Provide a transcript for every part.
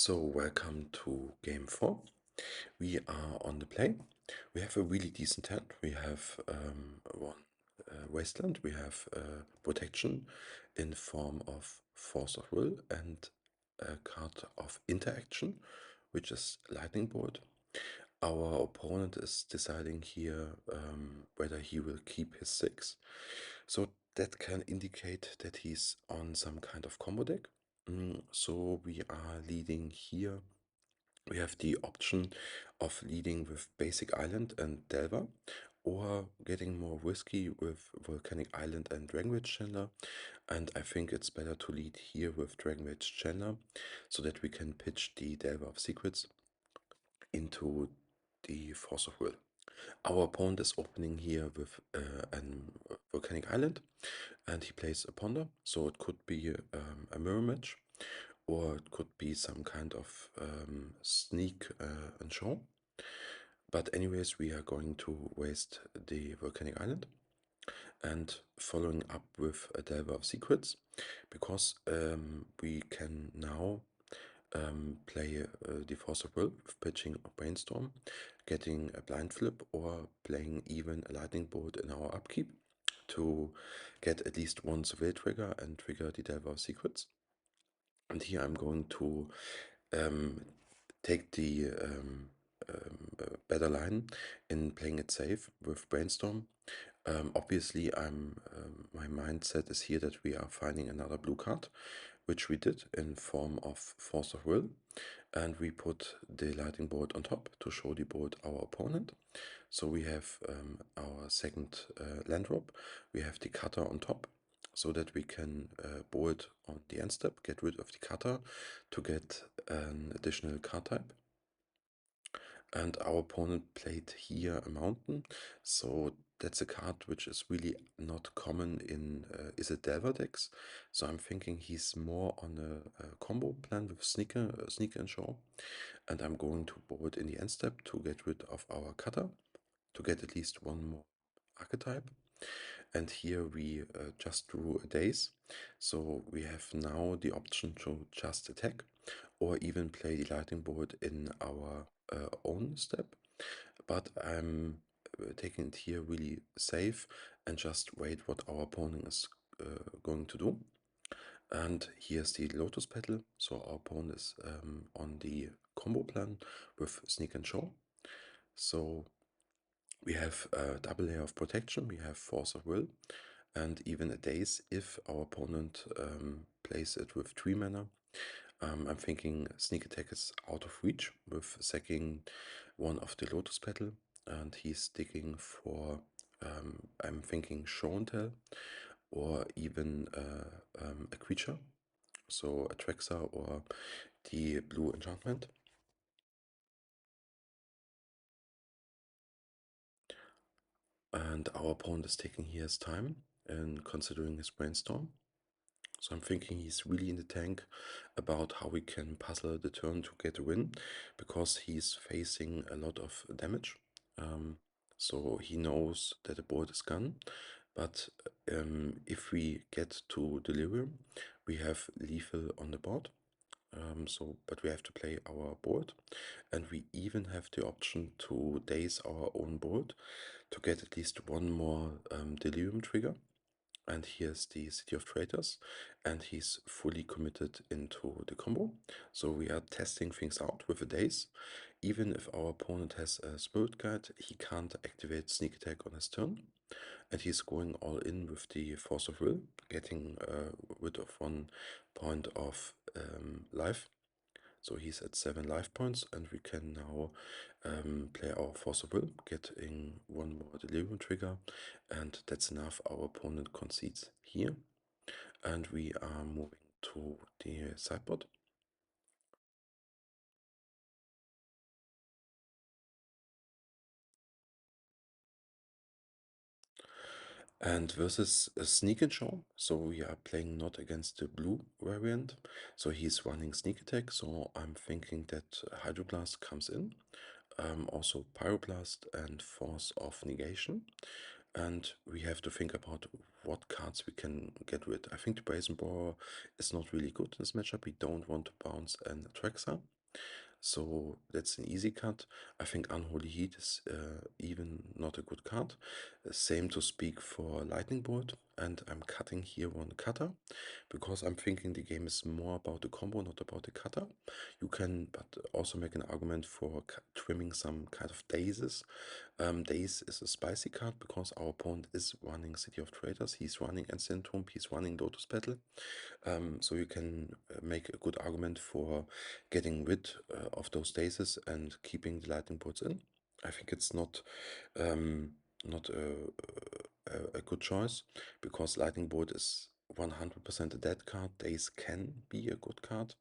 So, welcome to game 4. We are on the play. We have a really decent hand. We have one wasteland. We have protection in form of force of will and a card of interaction, which is lightning bolt. Our opponent is deciding here whether he will keep his 6. So that can indicate that he's on some kind of combo deck. So we are leading here. We have the option of leading with Basic Island and Delver, or getting more risky with Volcanic Island and Dragon Chandler. And I think it's better to lead here with Dragon Chandler, so that we can pitch the Delver of Secrets into the Force of Will. Our opponent is opening here with an Volcanic Island, and he plays a Ponder, so it could be a mirror match, or it could be some kind of sneak and show. But anyways, we are going to waste the Volcanic Island and following up with a Delver of Secrets, because we can now play the Force of Will with pitching a Brainstorm, getting a blind flip, or playing even a lightning bolt in our upkeep to get at least one surveil trigger and trigger the Delver of Secrets. And here I'm going to take the better line in playing it safe with Brainstorm. Obviously, my mindset is here that we are finding another blue card, which we did in form of Force of Will, and we put the lightning bolt on top to show the bolt our opponent. So we have our second land drop, we have the cutter on top, so that we can bolt on the end step, get rid of the cutter to get an additional card type. And our opponent played here a mountain, so that's a card which is really not common in Izzet Delver decks. So I'm thinking he's more on a combo plan with Sneaker and Show, and I'm going to board in the end step to get rid of our cutter, to get at least one more archetype. And here we just drew a daze, so we have now the option to just attack or even play the lightning bolt in our own step. But I'm taking it here really safe and just wait what our opponent is going to do. And here's the Lotus Petal, so our opponent is on the combo plan with Sneak and Show. So we have a double layer of protection, we have Force of Will, and even a daze if our opponent plays it with 3 mana. I'm thinking Sneak Attack is out of reach with sacking one of the Lotus Petal, and he's digging for, I'm thinking Show and Tell, or even a creature, so a Traxa or the blue enchantment. And our opponent is taking here his time and considering his brainstorm. So I'm thinking he's really in the tank about how we can puzzle the turn to get a win, because he's facing a lot of damage. So he knows that the board is gone, but if we get to Delirium, we have lethal on the board. But we have to play our board, and we even have the option to daze our own board to get at least one more Delirium trigger. And here's the City of Traitors, and he's fully committed into the combo. So we are testing things out with a daze. Even if our opponent has a Spirit Guide, he can't activate Sneak Attack on his turn. And he's going all in with the Force of Will, getting rid of 1 point of life. So he's at 7 life points, and we can now play our Force of Will, getting 1 more Delirium trigger, and that's enough. Our opponent concedes here, and we are moving to the sideboard. And versus a Sneak and Show, so we are playing not against the blue variant, so he's running Sneak Attack, so I'm thinking that Hydroblast comes in, also Pyroblast and Force of Negation. and we have to think about what cards we can get rid. I think the Brazen Borer is not really good in this matchup. We don't want to bounce an Atraxa, so that's an easy cut. I think Unholy Heat is even not a good card. Same to speak for Lightning Bolt, and I'm cutting here one cutter because I'm thinking the game is more about the combo, not about the cutter. You can but also make an argument for trimming some kind of dazes. Daze is a spicy card because our opponent is running City of Traders, he's running Ancient Tomb, he's running Lotus Battle. So you can make a good argument for getting rid of those dazes and keeping the lightning bolts in. I think it's not a good choice because lightning bolt is 100% a dead card. Daze can be a good card.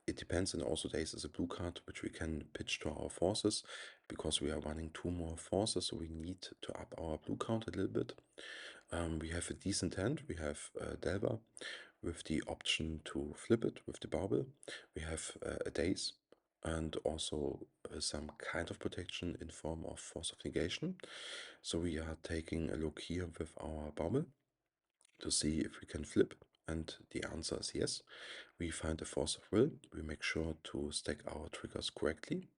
It depends, and also Daze is a blue card which we can pitch to our forces because we are running 2 more forces, so we need to up our blue count a little bit. We have a decent hand. We have Delver with the option to flip it with the barbel. We have a Daze and also some kind of protection in form of Force of Negation. So we are taking a look here with our barbel to see if we can flip, and the answer is yes. We find a Force of Will. We make sure to stack our triggers correctly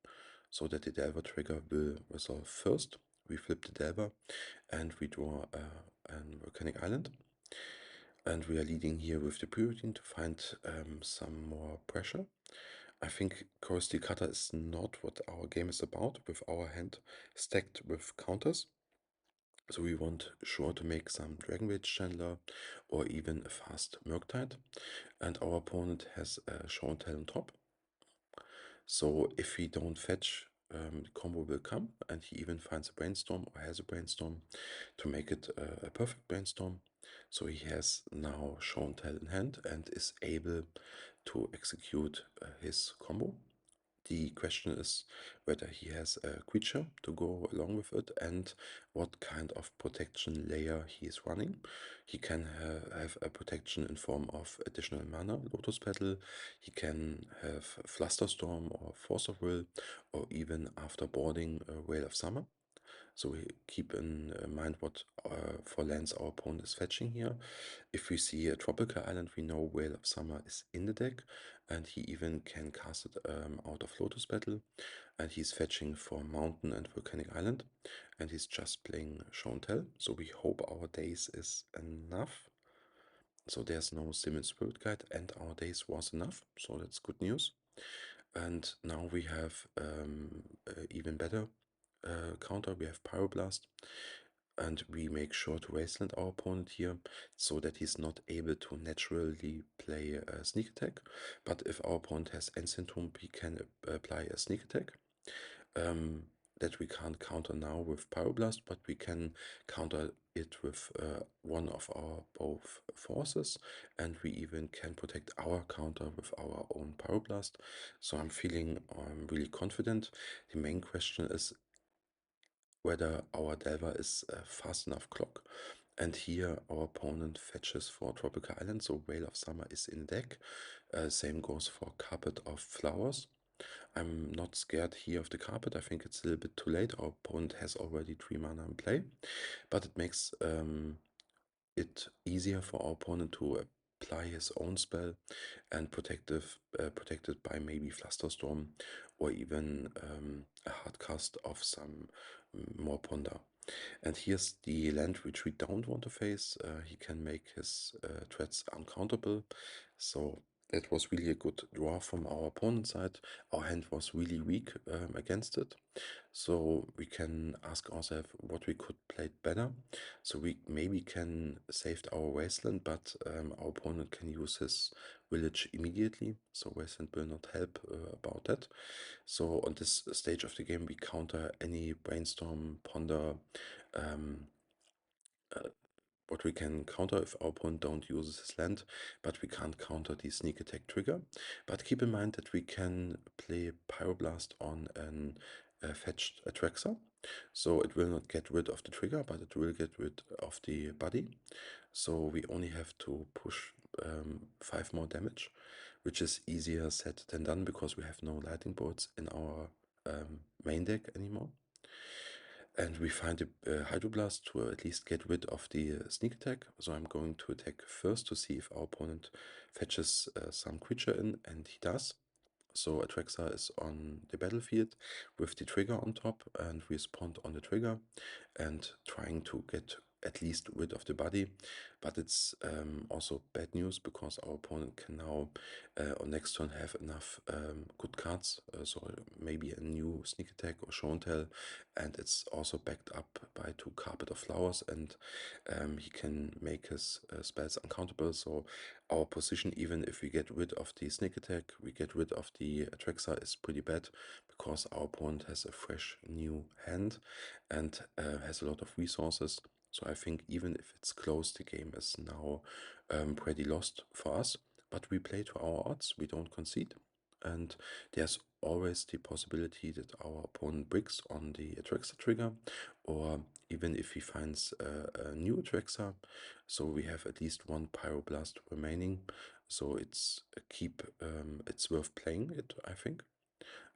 so that the Delver trigger will resolve first. We flip the Delver and we draw an Volcanic Island. And we are leading here with the pre-routine to find some more pressure. I think Chorus Cutter is not what our game is about, with our hand stacked with counters. So we want sure to make some Dragon Rage Chandler or even a fast Murktide. And our opponent has a Show and Tell on top. So if we don't fetch, the combo will come, and he even finds a Brainstorm or has a Brainstorm to make it a perfect Brainstorm. So he has now Show and Tell in hand and is able to execute his combo. The question is whether he has a creature to go along with it and what kind of protection layer he is running. He can have a protection in form of additional mana, Lotus Petal. He can have Flusterstorm or Force of Will, or even after boarding Whale of Summer. So we keep in mind what for lands our opponent is fetching here. If we see a tropical island, we know Whale of Summer is in the deck, and he even can cast it out of Lotus Battle, and he's fetching for Mountain and Volcanic Island, and he's just playing Show and Tell. So we hope our days is enough. So there's no Sim Spirit Guide, and our days was enough, so that's good news. And now we have even better counter. We have Pyroblast, and we make sure to wasteland our opponent here so that he's not able to naturally play a sneak attack. But if our opponent has Ancient Tomb, he can apply a sneak attack. That we can't counter now with Pyroblast, but we can counter it with one of our both forces, and we even can protect our counter with our own Pyroblast. So I'm feeling really confident. The main question is whether our Delver is a fast enough clock. And here our opponent fetches for Tropical Island, so Whale of Summer is in deck. Same goes for Carpet of Flowers. I'm not scared here of the carpet. I think it's a little bit too late. Our opponent has already 3 mana in play, but it makes it easier for our opponent to apply his own spell and protected by maybe Flusterstorm or even a hard cast of some more ponder. And here's the land which we don't want to face. He can make his threats uncountable. So it was really a good draw from our opponent's side. Our hand was really weak against it. So we can ask ourselves what we could play better. So we maybe can save our wasteland, but our opponent can use his village immediately. So wasteland will not help about that. So on this stage of the game, we counter any brainstorm, ponder, um, what we can counter if our opponent don't use his land, but we can't counter the sneak attack trigger. But keep in mind that we can play Pyroblast on an fetched Atraxa, so it will not get rid of the trigger, but it will get rid of the body. So we only have to push 5 more damage, which is easier said than done because we have no lightning bolts in our main deck anymore. And we find a Hydroblast to at least get rid of the sneak attack. So I'm going to attack first to see if our opponent fetches some creature in, and he does. So Atraxa is on the battlefield with the trigger on top, and we respond on the trigger and trying to get at least rid of the body. But it's also bad news because our opponent can now on next turn have enough good cards, so maybe a new sneak attack or show and tell, and it's also backed up by 2 Carpet of Flowers, and he can make his spells uncountable. So our position, even if we get rid of the sneak attack, we get rid of the Atraxa, is pretty bad because our opponent has a fresh new hand and has a lot of resources. So I think even if it's close, the game is now pretty lost for us. But we play to our odds, we don't concede. And there's always the possibility that our opponent bricks on the Atraxa trigger, or even if he finds a new Atraxa, so we have at least 1 Pyroblast remaining. So it's it's worth playing it, I think.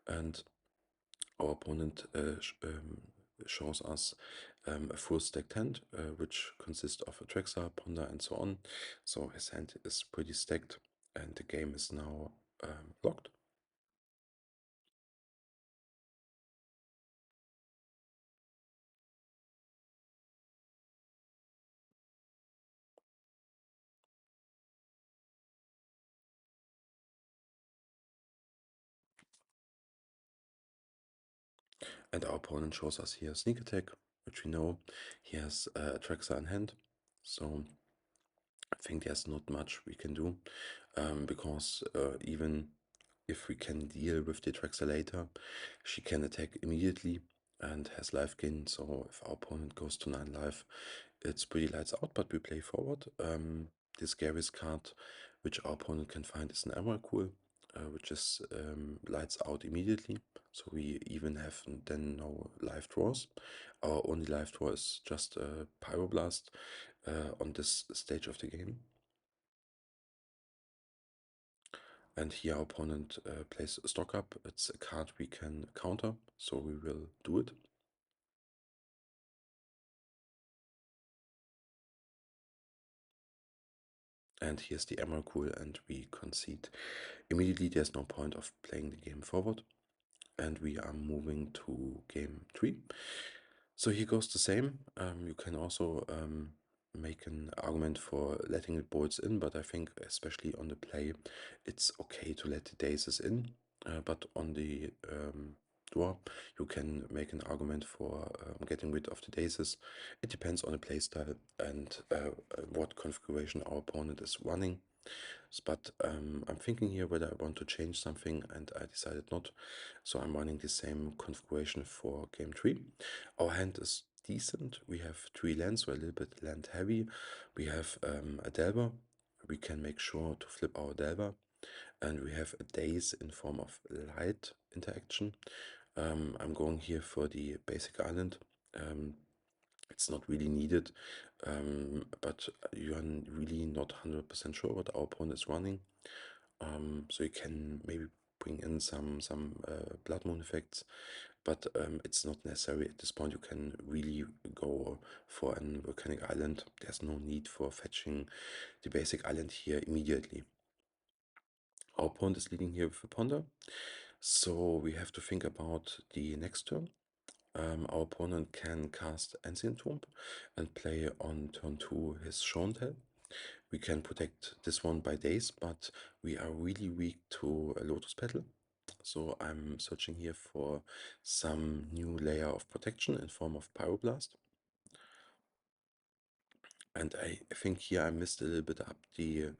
And our opponent shows us a full stacked hand, which consists of Atraxa, Ponder, and so on. So his hand is pretty stacked, and the game is now locked. And our opponent shows us here Sneak Attack, which we know he has Atraxa in hand. So I think there's not much we can do because even if we can deal with the Atraxa later, she can attack immediately and has life gain. So if our opponent goes to 9 life, it's pretty lights out, but we play forward. The scariest card which our opponent can find is an Emrakul, which is lights out immediately. So we even have then no life draws. Our only life draw is just a Pyroblast on this stage of the game. And here our opponent plays Stock Up. It's a card we can counter, so we will do it. And here's the Emrakul, and we concede. Immediately there's no point of playing the game forward. And we are moving to game 3. So here goes the same. You can also make an argument for letting the bolts in, but I think especially on the play, it's okay to let the daces in. But on the draw, you can make an argument for getting rid of the daces. It depends on the playstyle and what configuration our opponent is running. But I'm thinking here whether I want to change something, and I decided not. So I'm running the same configuration for game 3. Our hand is decent. We have 3 lands, we're a little bit land heavy. We have a Delver. We can make sure to flip our Delver. And we have a daze in form of light interaction. I'm going here for the basic island. It's not really needed, but you are really not 100% sure what our opponent is running. So you can maybe bring in some Blood Moon effects, but it's not necessary at this point. You can really go for an Volcanic Island. There's no need for fetching the basic island here immediately. Our opponent is leading here with a Ponder, so we have to think about the next turn. Our opponent can cast Ancient Tomb and play on turn 2 his Show and Tell. We can protect this one by days, but we are really weak to a Lotus Petal. So I'm searching here for some new layer of protection in form of Pyroblast. And I think here I missed a little bit up the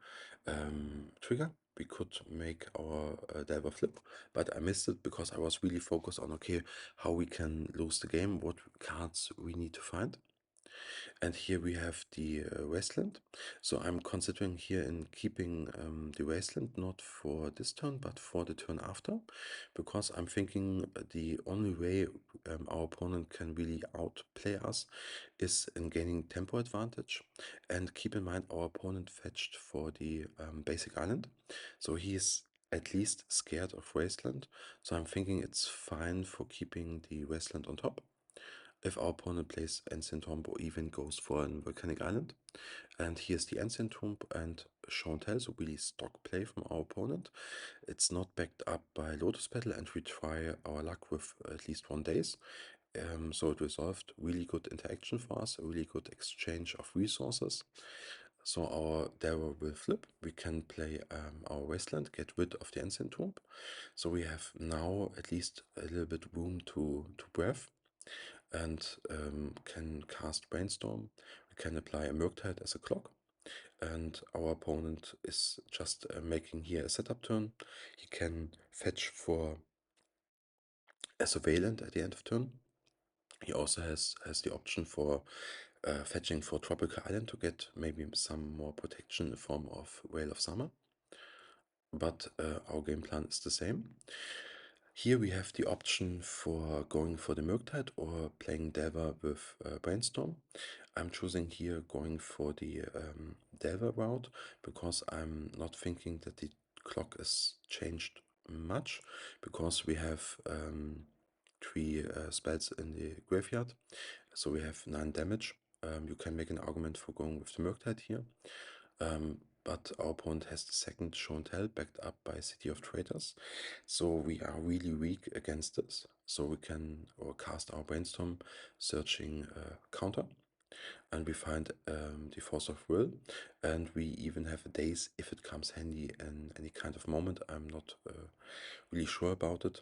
trigger. We could make our Delver flip, but I missed it because I was really focused on, okay, how we can lose the game, what cards we need to find. And here we have the Wasteland. So I'm considering here in keeping the Wasteland not for this turn, but for the turn after, because I'm thinking the only way our opponent can really outplay us is in gaining tempo advantage. And keep in mind, our opponent fetched for the basic island, so he is at least scared of Wasteland. So I'm thinking it's fine for keeping the Wasteland on top. if our opponent plays Ancient Tomb or even goes for a Volcanic Island. And here's the Ancient Tomb and Show and Tell, so really stock play from our opponent. It's not backed up by Lotus Petal, and we try our luck with at least 1 days. So it resolved. Really good interaction for us, a really good exchange of resources. So our Delver will flip. We can play our Wasteland, get rid of the Ancient Tomb. So we have now at least a little bit room to breath, and can cast Brainstorm. We can apply a Murktide as a clock, and our opponent is just making here a setup turn. He can fetch for a Surveillant at the end of turn. He also has the option for fetching for Tropical Island to get maybe some more protection in the form of Whale of Summer. But our game plan is the same. Here we have the option for going for the Murktide or playing Delver with Brainstorm. I'm choosing here going for the Delver route because I'm not thinking that the clock is changed much, because we have 3 spells in the graveyard, so we have 9 damage. You can make an argument for going with the Murktide here. But our opponent has the second Show and Tell backed up by City of Traitors, so we are really weak against this. So we can cast our Brainstorm, searching counter, and we find the Force of Will, and we even have a Daze if it comes handy in any kind of moment. I'm not really sure about it.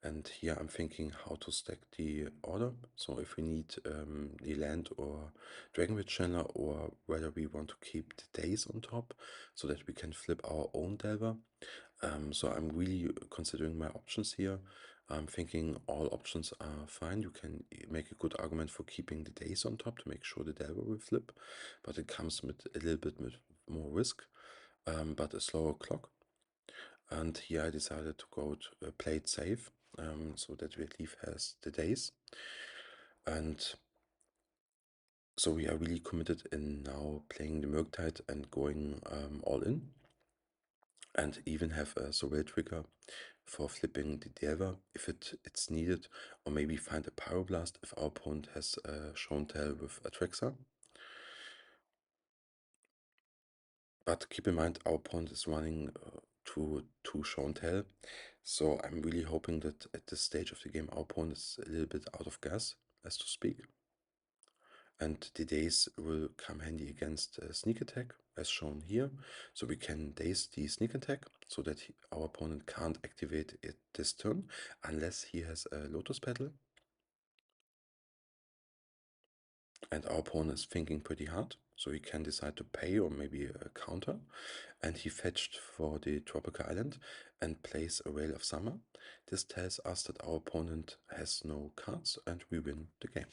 And here I'm thinking how to stack the order. So if we need the land or Dragonwitch Channeler, or whether we want to keep the days on top so that we can flip our own Delver. So I'm really considering my options here. I'm thinking all options are fine. You can make a good argument for keeping the days on top to make sure the Delver will flip, but it comes with a little bit more risk, but a slower clock. And here I decided to go to play it safe, so that Red Leaf has the days. And so we are really committed in now playing the Murktide and going all in, and even have a Surveil trigger for flipping the Delver if it's needed, or maybe find a Pyroblast if our opponent has Show and Tell with Atraxa. But keep in mind, our opponent is running two Show and Tell, so I'm really hoping that at this stage of the game our opponent is a little bit out of gas, as to speak. And the daze will come handy against sneak attack, as shown here. So we can daze the sneak attack so that our opponent can't activate it this turn unless he has a Lotus Petal. And our opponent is thinking pretty hard, so he can decide to pay or maybe a counter. And he fetched for the Tropical Island and plays a Whale of Summer. This tells us that our opponent has no cards and we win the game.